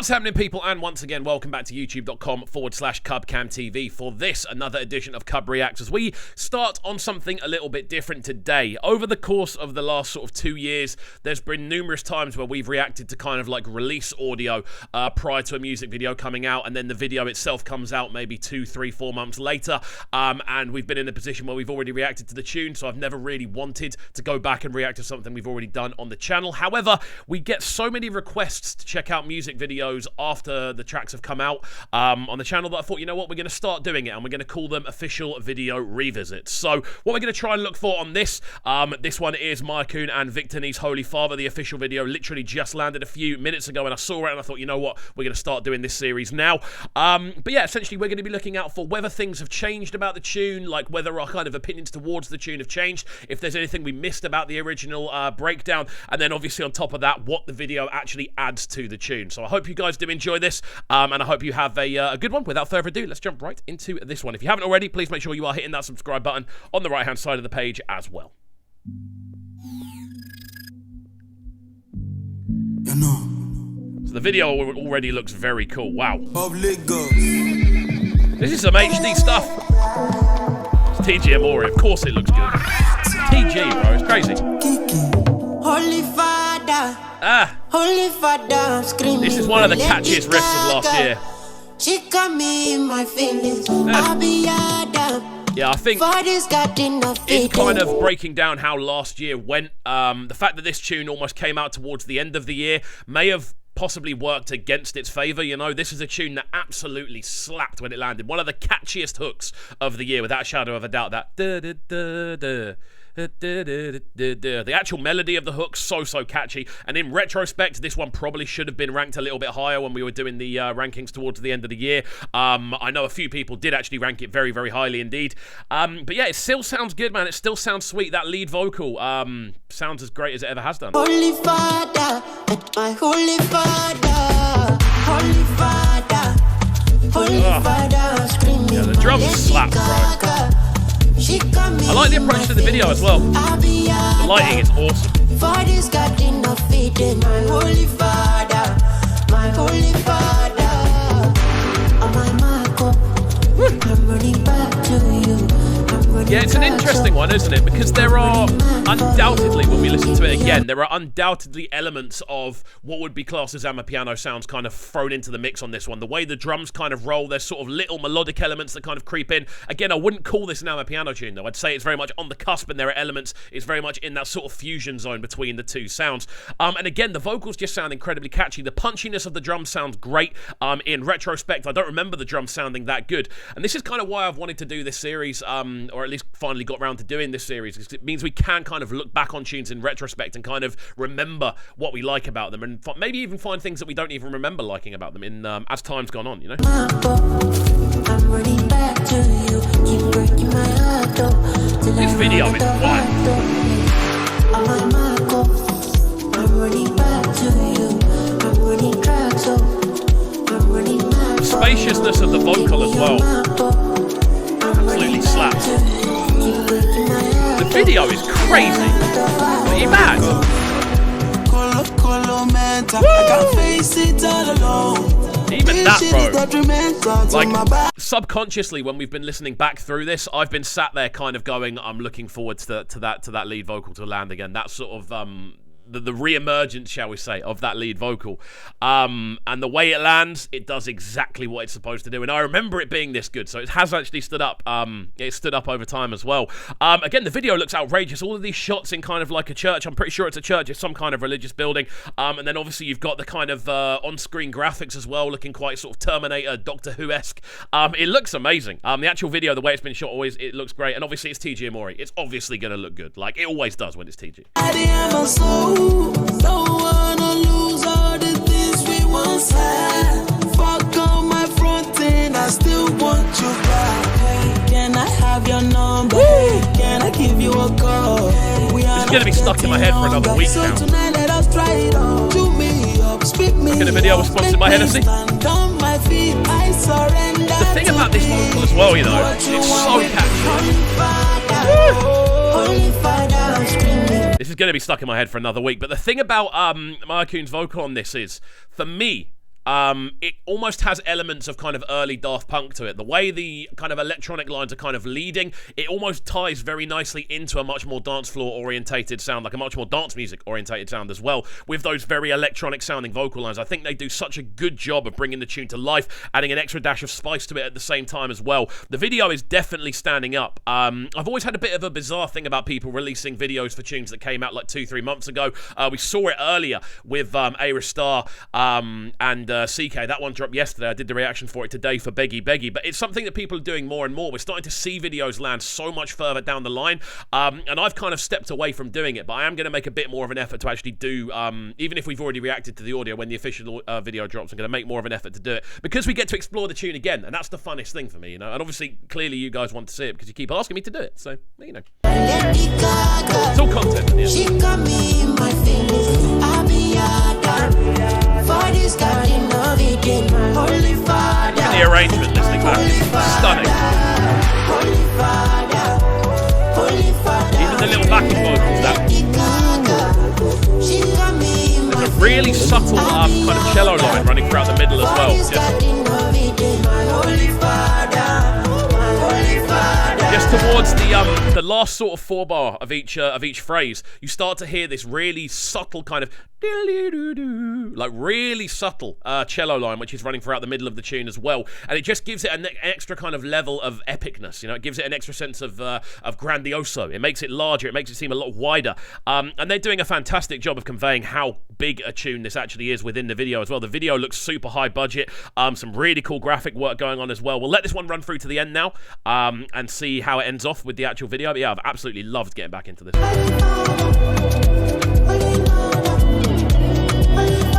What's happening, people? And once again, welcome back to youtube.com/CubCamTV for this, another edition of CubReacts, as we start on something a little bit different today. Over the course of the last sort of 2 years, there's been numerous times where we've reacted to kind of like release audio prior to a music video coming out, and then the video itself comes out maybe 2, 3, 4 months later, and we've been in a position where we've already reacted to the tune, so I've never really wanted to go back and react to something we've already done on the channel. However, we get so many requests to check out music videos after the tracks have come out on the channel that I thought, you know what, we're going to start doing it, and we're going to call them official video revisits. So what we're going to try and look for on this one is Mayorkun and Victony's Holy Father. The official video literally just landed a few minutes ago, and I saw it and I thought, you know what, we're going to start doing this series now. But yeah, essentially we're going to be looking out for whether things have changed about the tune, like whether our kind of opinions towards the tune have changed, if there's anything we missed about the original breakdown, and then obviously on top of that, what the video actually adds to the tune. So I hope you guys do enjoy this, and I hope you have a good one. Without further ado, let's jump right into this one. If you haven't already, please make sure you are hitting that subscribe button on the right hand side of the page as well. So the video already looks very cool. Wow. This is some HD stuff. It's TG Amore. Of course it looks good. TG, bro. It's crazy. Holy Father. Holy Father, screaming. This is one of the catchiest riffs of last year. She got me in my feelings. I'll be Adam. Yeah, I think in kind of breaking down how last year went, the fact that this tune almost came out towards the end of the year may have possibly worked against its favour. You know, this is a tune that absolutely slapped when it landed. One of the catchiest hooks of the year, without a shadow of a doubt. That da-da-da-da. The actual melody of the hook, so catchy, and in retrospect this one probably should have been ranked a little bit higher when we were doing the rankings towards the end of the year. I know a few people did actually rank it very highly indeed, but yeah, it still sounds good, man. It still sounds sweet. That lead vocal sounds as great as it ever has done. Holy Father, my Holy Father, Holy Father, Holy Father, screaming. Yeah, the drums slap, bro. I like the approach to the video as well. The lighting is awesome. Father's got enough faith in my Holy Father, my Holy Father. On my mark up, I'm running back to you. Yeah, it's an interesting one, isn't it? Because there are undoubtedly, when we listen to it again, there are undoubtedly elements of what would be classed as amapiano sounds kind of thrown into the mix on this one. The way the drums kind of roll, there's sort of little melodic elements that kind of creep in. Again, I wouldn't call this an amapiano tune, though. I'd say it's very much on the cusp, and there are elements, it's very much in that sort of fusion zone between the two sounds. And again, the vocals just sound incredibly catchy. The punchiness of the drums sounds great. In retrospect, I don't remember the drums sounding that good. And this is kind of why I've wanted to do this series, or at least finally got around to doing this series, because it means we can kind of look back on tunes in retrospect and kind of remember what we like about them, and maybe even find things that we don't even remember liking about them in as time's gone on, you know? I'm running back to you. Keep breaking my heart, this video is wild. I'm running back to you. I'm running back, so I'm running back. The spaciousness of the vocal as well absolutely slaps. The video is crazy. Are you mad? Even that, bro. Like, subconsciously, when we've been listening back through this, I've been sat there kind of going, I'm looking forward to that lead vocal to land again. That sort of the re-emergence, shall we say, of that lead vocal. And the way it lands, it does exactly what it's supposed to do. And I remember it being this good, so it has actually stood up. It stood up over time as well. Again, the video looks outrageous. All of these shots in kind of like a church. I'm pretty sure it's a church. It's some kind of religious building. And then obviously you've got the kind of on-screen graphics as well, looking quite sort of Terminator, Doctor Who-esque. It looks amazing. The actual video, the way it's been shot, it looks great. And obviously it's TG Amore. It's obviously going to look good. Like, it always does when it's TG. Don't wanna lose all the things we once had. Fuck on my front end, I still want you back. Hey, can I have your number? Hey, can I give you a call? Hey, this is gonna be stuck in my head for another week now. So tonight let us try it on. Do me up, speak me. Look at the video was sponsored by Hennessy. The thing about this vocal as well, you know, it's so catchy. This is going to be stuck in my head for another week. But the thing about Mayorkun's vocal on this is, for me, it almost has elements of kind of early Daft Punk to it. The way the kind of electronic lines are kind of leading, it almost ties very nicely into a much more dance floor orientated sound, like a much more dance music orientated sound as well, with those very electronic sounding vocal lines. I think they do such a good job of bringing the tune to life, adding an extra dash of spice to it at the same time as well. The video is definitely standing up. I've always had a bit of a bizarre thing about people releasing videos for tunes that came out like 2-3 months ago. We saw it earlier with Trickstar and CK. That one dropped yesterday. I did the reaction for it today for Beggy Beggy, but it's something that people are doing more and more. We're starting to see videos land so much further down the line, and I've kind of stepped away from doing it, but I am going to make a bit more of an effort to actually do, even if we've already reacted to the audio, when the official video drops, I'm going to make more of an effort to do it, because we get to explore the tune again, and that's the funnest thing for me, you know. And obviously, clearly you guys want to see it because you keep asking me to do it, so, you know. It's all content at the end. She got me in my feelings. I'll be your dad. For this garden of Eden, Holy Father. Look at the arrangement, listening back. It's stunning. Holy Father. Holy Father. Even the little backing vocals, that. She got me in my There's a really subtle kind of cello line running throughout the middle as well. Just towards the last sort of 4-bar of each phrase, you start to hear this really subtle kind of like really subtle cello line, which is running throughout the middle of the tune as well, and it just gives it an extra kind of level of epicness. You know, it gives it an extra sense of grandioso. It makes it larger. It makes it seem a lot wider. And they're doing a fantastic job of conveying how big a tune this actually is within the video as well. The video looks super high budget. Some really cool graphic work going on as well. We'll let this one run through to the end now, and see how it ends off with the actual video. But yeah, I've absolutely loved getting back into this.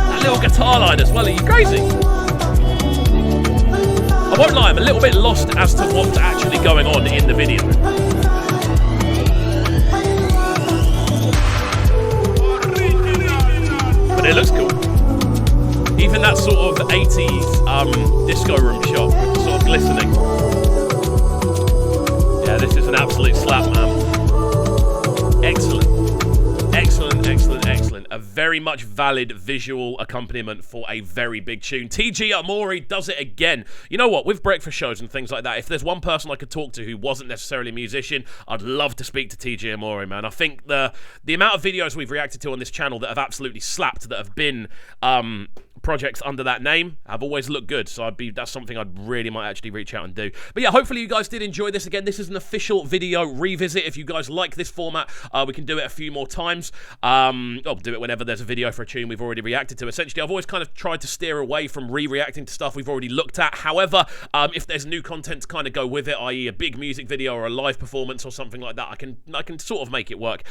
That little guitar line as well, are you crazy? I won't lie, I'm a little bit lost as to what's actually going on in the video. But it looks cool. Even that sort of 80s disco room shot with the sort of glistening. Yeah, this is an absolute slap, man. Excellent. Excellent, excellent, excellent. A very much valid visual accompaniment for a very big tune. TG Amori does it again. You know what? With breakfast shows and things like that, if there's one person I could talk to who wasn't necessarily a musician, I'd love to speak to TG Amori, man. I think the amount of videos we've reacted to on this channel that have absolutely slapped, that have been projects under that name, have always looked good, so that's something I'd really might actually reach out and do. But yeah, hopefully you guys did enjoy this. Again, this is an official video revisit. If you guys like this format, we can do it a few more times. I'll do it whenever there's a video for a tune we've already reacted to. Essentially, I've always kind of tried to steer away from re-reacting to stuff we've already looked at. However, if there's new content to kind of go with it, i.e. a big music video or a live performance or something like that, I can sort of make it work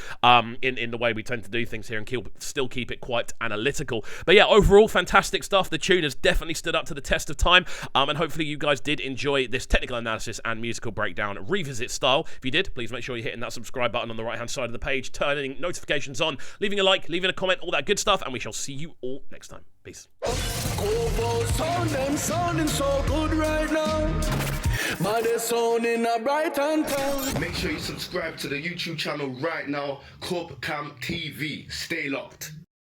in the way we tend to do things here, and still keep it quite analytical. But yeah, overall, fantastic stuff. The tune has definitely stood up to the test of time, and hopefully you guys did enjoy this technical analysis and musical breakdown revisit style. If you did, please make sure you're hitting that subscribe button on the right hand side of the page, turning notifications on, leaving a like, leaving a comment, all that good stuff, and we shall see you all next time. Peace. Sounding so good right now. Sounding a bright and town. Make sure you subscribe to the YouTube channel right now, CubCamTV. Stay locked.